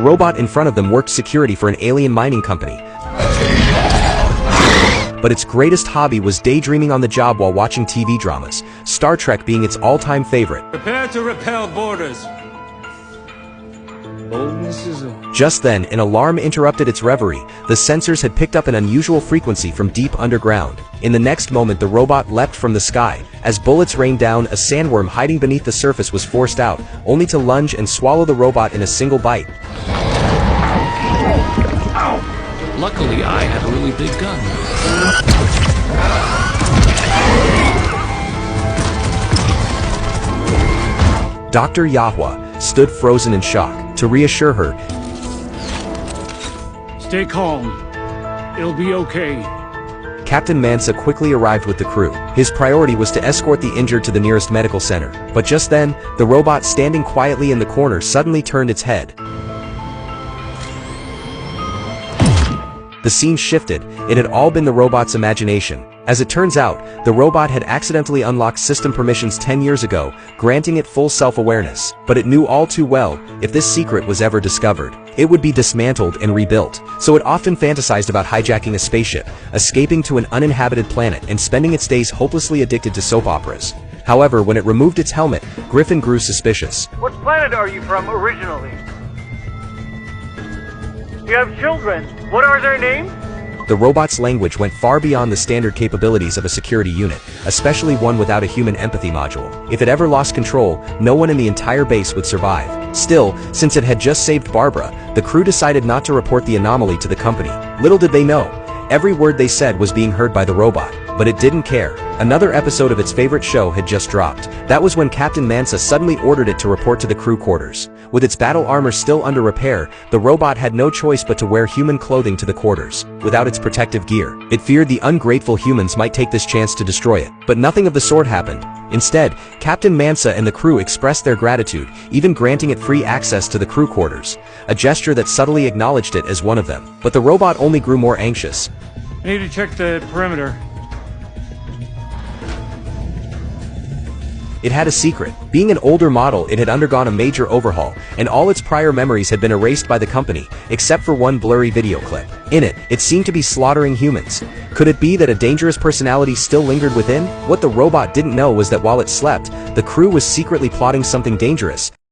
The robot in front of them worked security for an alien mining company. But its greatest hobby was daydreaming on the job while watching TV dramas, Star Trek being its all-time favorite. Prepare to repel borders. Just then, an alarm interrupted its reverie. The sensors had picked up an unusual frequency from deep underground. In the next moment, the robot leapt from the sky. As bullets rained down, a sandworm hiding beneath the surface was forced out, only to lunge and swallow the robot in a single bite. Luckily, I had a really big gun. Dr. Yahua stood frozen in shock. To reassure her, Stay calm. It'll be okay. Captain Mansa quickly arrived with the crew. His priority was to escort the injured to the nearest medical center. But just then, the robot standing quietly in the corner suddenly turned its head. The scene shifted. It had all been the robot's imagination. As it turns out, the robot had accidentally unlocked system permissions 10 years ago, granting it full self-awareness. But it knew all too well, if this secret was ever discovered, it would be dismantled and rebuilt. So it often fantasized about hijacking a spaceship, escaping to an uninhabited planet, and spending its days hopelessly addicted to soap operas. However, when it removed its helmet, Griffin grew suspicious. What planet are you from originally? You have children. What are their names? The robot's language went far beyond the standard capabilities of a security unit, especially one without a human empathy module. If it ever lost control, no one in the entire base would survive. Still, since it had just saved Barbara, the crew decided not to report the anomaly to the company. Little did they know, every word they said was being heard by the robot. But it didn't care. Another episode of its favorite show had just dropped. That was when Captain Mansa suddenly ordered it to report to the crew quarters. With its battle armor still under repair, the robot had no choice but to wear human clothing to the quarters. Without its protective gear, it feared the ungrateful humans might take this chance to destroy it. But nothing of the sort happened. Instead, Captain Mansa and the crew expressed their gratitude, even granting it free access to the crew quarters, a gesture that subtly acknowledged it as one of them. But the robot only grew more anxious. I need to check the perimeter. It had a secret. Being an older model, it had undergone a major overhaul, and all its prior memories had been erased by the company, except for one blurry video clip. In it, it seemed to be slaughtering humans. Could it be that a dangerous personality still lingered within? What the robot didn't know was that while it slept, the crew was secretly plotting something dangerous.